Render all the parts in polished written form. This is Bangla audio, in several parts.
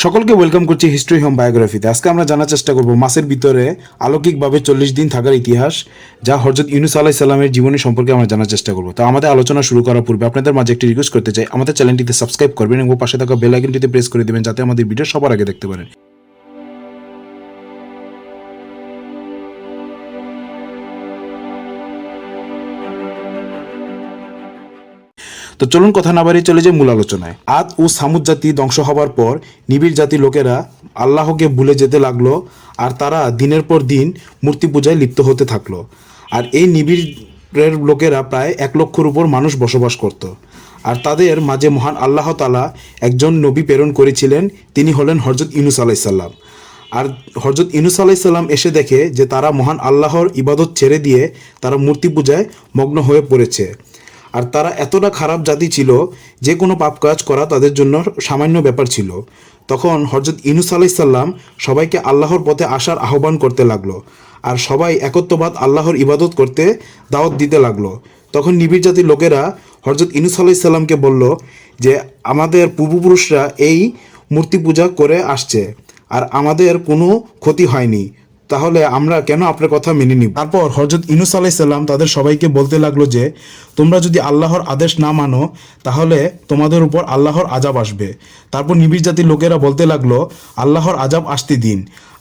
সকলকে ওয়েলকাম করছি হিস্ট্রি হোম বায়োগ্রাফিতে। আজকে আমরা জানার চেষ্টা করব মাসের ভিতরে অলৌকিকভাবে 40 দিন থাকার ইতিহাস, যা হযরত ইউনুস আলাইহিস সালামের জীবনী সম্পর্কে আমরা জানার চেষ্টা করব। তো আমাদের আলোচনা শুরু করার পূর্বে আপনাদের মাঝে একটি রিকোয়েস্ট করতে চাই, আমাদের চ্যানেলটিতে সাবস্ক্রাইব করবেন এবং পাশে থাকা বেল আইকনটিতে প্রেস করে দিবেন যাতে আমাদের ভিডিও সবার আগে দেখতে পারেন। তো চলুন কথা না বাড়িয়ে চলে যাই মূল আলোচনায়। আদ ও সামুদ জাতি ধ্বংস হবার পর নিবিড় জাতির লোকেরা আল্লাহকে ভুলে যেতে লাগলো, আর তারা দিনের পর দিন মূর্তি পূজায় লিপ্ত হতে থাকলো। আর এই নিবিড়ের লোকেরা প্রায় 1 লক্ষর উপর মানুষ বসবাস করত। আর তাদের মাঝে মহান আল্লাহ তাআলা একজন নবী প্রেরণ করেছিলেন, তিনি হলেন হযরত ইউনুস আলাইহিস সালাম। আর হযরত ইউনুস আলাইহিস সালাম এসে দেখে যে তারা মহান আল্লাহর ইবাদত ছেড়ে দিয়ে তারা মূর্তি পূজায় মগ্ন হয়ে পড়েছে। আর তারা এতটা খারাপ জাতি ছিল যে কোনো পাপ কাজ করা তাদের জন্য সামান্য ব্যাপার ছিল। তখন হযরত ইউনুস আলাইহিস সালাম সবাইকে আল্লাহর পথে আসার আহ্বান করতে লাগলো, আর সবাই একত্ববাদ আল্লাহর ইবাদত করতে দাওয়াত দিতে লাগলো। তখন নিবিড় জাতির লোকেরা হযরত ইউনুস আলাইহিস সালামকে বলল যে আমাদের পূর্বপুরুষরা এই মূর্তি পূজা করে আসছে, আর আমাদের কোনো ক্ষতি হয়নি, তাহলে আমরা কেন আপনার কথা মেনে নিব? তারপর হযরত ইউনুস আলাইহিস সালাম তাদের সবাইকে বলতে লাগলো যে তোমরা যদি আল্লাহর আদেশ না মানো তাহলে তোমাদের উপর আল্লাহর আযাব আসবে। তারপর নিবিড় জাতির লোকেরা বলতে লাগলো আল্লাহর আযাব আসতে দিন,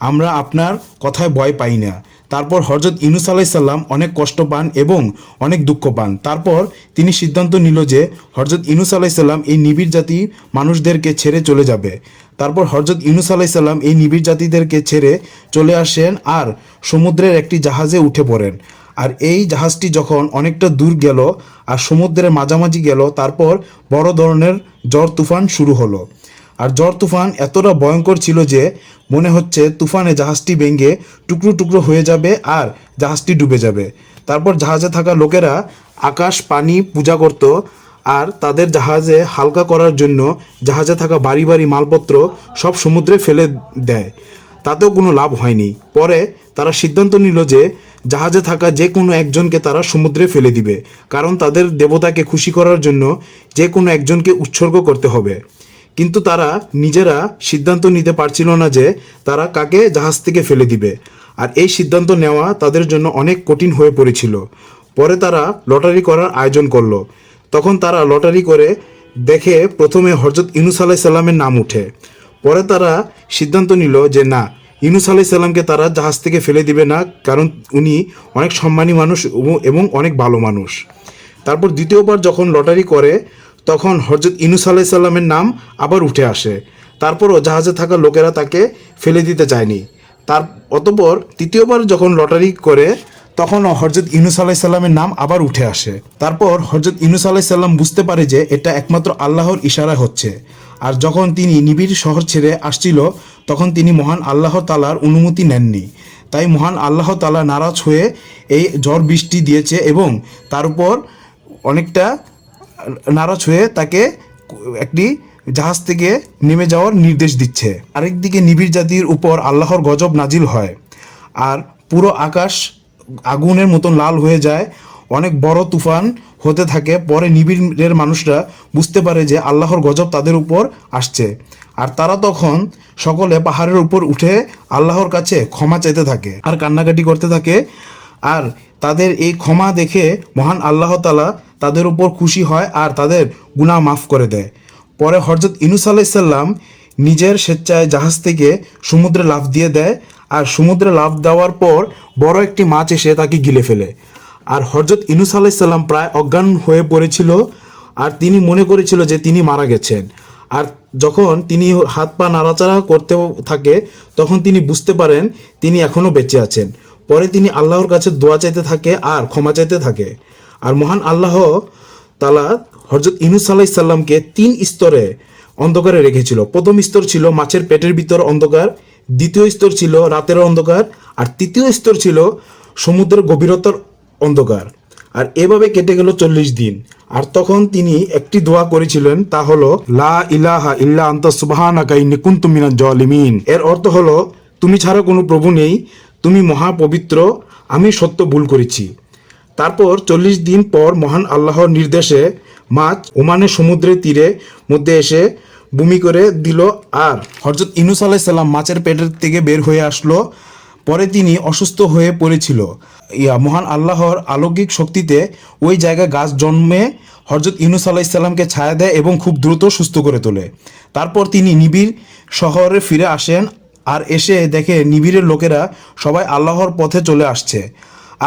আমরা আপনার কথায় ভয় পাই না। তারপর হযরত ইউনুস আলাইহিস সালাম অনেক কষ্ট পান এবং অনেক দুঃখ পান। তারপর তিনি সিদ্ধান্ত নিল যে হযরত ইউনুস আলাইহিস সালাম এই নিবিড় জাতি মানুষদেরকে ছেড়ে চলে যাবে। তারপর হযরত ইউনুস আলাইহিস সালাম এই নিবিড় জাতিদেরকে ছেড়ে চলে আসেন আর সমুদ্রের একটি জাহাজে উঠে পড়েন। আর এই জাহাজটি যখন অনেকটা দূর গেল আর সমুদ্রের মাঝামাঝি গেল, তারপর বড় ধরনের ঝড় তুফান শুরু হলো। আর ঝড় তুফান এতটা ভয়ঙ্কর ছিল যে মনে হচ্ছে তুফানে জাহাজটি ভেঙে টুকরো টুকরো হয়ে যাবে আর জাহাজটি ডুবে যাবে। তারপর জাহাজে থাকা লোকেরা আকাশ পানি পূজা করত, আর তাদের জাহাজে হালকা করার জন্য জাহাজে থাকা বাড়ি বাড়ি মালপত্র সব সমুদ্রে ফেলে দেয়, তাতেও কোনো লাভ হয়নি। পরে তারা সিদ্ধান্ত নিল যে জাহাজে থাকা যে কোনো একজনকে তারা সমুদ্রে ফেলে দিবে, কারণ তাদের দেবতাকে খুশি করার জন্য যে কোনো একজনকে উৎসর্গ করতে হবে। কিন্তু তারা নিজেরা সিদ্ধান্ত নিতে পারছিল না যে তারা কাকে জাহাজ থেকে ফেলে দিবে, আর এই সিদ্ধান্ত নেওয়া তাদের জন্য অনেক কঠিন হয়ে পড়েছিল। পরে তারা লটারি করার আয়োজন করলো। তখন তারা লটারি করে দেখে প্রথমে হযরত ইউনুস আলাইহিস সালামের নাম উঠে। পরে তারা সিদ্ধান্ত নিল যে না, ইউনুস আলাইহিস সালামকে তারা জাহাজ থেকে ফেলে দিবে না, কারণ উনি অনেক সম্মানী মানুষ এবং অনেক ভালো মানুষ। তারপর দ্বিতীয়বার যখন লটারি করে তখন হযরত ইউনুস আলাইহিস সালামের নাম আবার উঠে আসে। তারপরও জাহাজে থাকা লোকেরা তাকে ফেলে দিতে চায়নি। অতঃপর তৃতীয়বার যখন লটারি করে তখনও হযরত ইউনুস আলাইহিস সালামের নাম আবার উঠে আসে। তারপর হযরত ইউনুস আলাইহিস সালাম বুঝতে পারে যে এটা একমাত্র আল্লাহর ইশারা হচ্ছে। আর যখন তিনি নিবিড় শহর ছেড়ে আসছিল তখন তিনি মহান আল্লাহ তাআলার অনুমতি নেননি। তাই মহান আল্লাহ তাআলা নারাজ হয়ে এই ঝড় বৃষ্টি দিয়েছে এবং তার উপর অনেকটা নারাজ হয়ে তাকে একটি জাহাজ থেকে নেমে যাওয়ার নির্দেশ দিচ্ছে। আরেকদিকে নিবিড় জাতির উপর আল্লাহর গজব নাজিল হয়, আর পুরো আকাশ আগুনের মতন লাল হয়ে যায়, অনেক বড় তুফান হতে থাকে। পরে নিবিড়ের মানুষরা বুঝতে পারে যে আল্লাহর গজব তাদের উপর আসছে, আর তারা তখন সকলে পাহাড়ের উপর উঠে আল্লাহর কাছে ক্ষমা চাইতে থাকে আর কান্নাকাটি করতে থাকে। আর তাদের এই ক্ষমা দেখে মহান আল্লাহ তাআলা তাদের উপর খুশি হয় আর তাদের গুনাহ মাফ করে দেয়। পরে হযরত ইউনুস আলাইহিস সালাম নিজের স্বেচ্ছায় জাহাজ থেকে সমুদ্রে লাফ দিয়ে দেয়, আর সমুদ্রে লাফ দেওয়ার পর বড় একটি মাছ এসে তাকে গিলে ফেলে। আর হযরত ইউনুস আলাইহিস সালাম প্রায় অজ্ঞান হয়ে পড়েছিল, আর তিনি মনে করেছিল যে তিনি মারা গেছেন। আর যখন তিনি হাত পা নাড়াচাড়া করতে থাকে তখন তিনি বুঝতে পারেন তিনি এখনও বেঁচে আছেন। পরে তিনি আল্লাহর কাছে দোয়া চাইতে থাকে আর ক্ষমা চাইতে থাকে। আর মহান আল্লাহ তাআলা হযরত ইউনুস আলাইহিস সালামকে 3 স্তরে অন্ধকারে রেখেছিল। প্রথম স্তর ছিল মাছের পেটের ভিতর অন্ধকার, দ্বিতীয় স্তর ছিল রাতের অন্ধকার, আর তৃতীয় স্তর ছিল সমুদ্রের গভীরতার অন্ধকার। আর এভাবে কেটে গেল 40 দিন। আর তখন তিনি একটি দোয়া করেছিলেন, তা হলো লা ইলাহা ইল্লা আনতা সুবহানাকা ইন্নী কুনতু মিনাজ জালিমিন। এর অর্থ হলো তুমি ছাড়া কোনো প্রভু নেই, তুমি মহাপবিত্র, আমি সত্য ভুল করেছি। তারপর 40 দিন পর মহান আল্লাহর নির্দেশে মাছ ওমানের সমুদ্রের তীরে মধ্যে এসে বমি করে দিল। আর হযরত ইউনূস আলাইহিস সালাম মাছের পেটের থেকে বের হয়ে আসলো। পরে তিনি অসুস্থ হয়ে পড়েছিল। মহান আল্লাহর অলৌকিক শক্তিতে ওই জায়গায় গাছ জন্মে হযরত ইউনূস আলাইহিস সালামকে ছায়া দেয় এবং খুব দ্রুত সুস্থ করে তোলে। তারপর তিনি নিবিড় শহরে ফিরে আসেন আর এসে দেখে নিবিড়ের লোকেরা সবাই আল্লাহর পথে চলে আসছে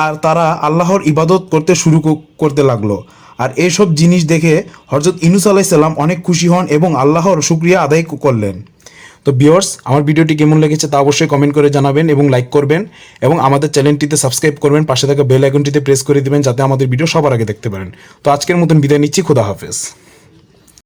আর তারা আল্লাহর ইবাদত করতে শুরু করতে লাগলো। আর এইসব জিনিস দেখে হযরত ইউনূস আলাইহিস সালাম অনেক খুশি হন এবং আল্লাহর শুকরিয়া আদায় করলেন। তো ভিউয়ার্স, আমার ভিডিওটি কেমন লেগেছে তা অবশ্যই কমেন্ট করে জানাবেন এবং লাইক করবেন এবং আমাদের চ্যানেলটিতে সাবস্ক্রাইব করবেন, পাশে থাকা বেল আইকনটিতে প্রেস করে দিবেন যাতে আমাদের ভিডিও সবার আগে দেখতে পারেন। তো আজকের মতন বিদায় নিচ্ছি, খোদা হাফেজ।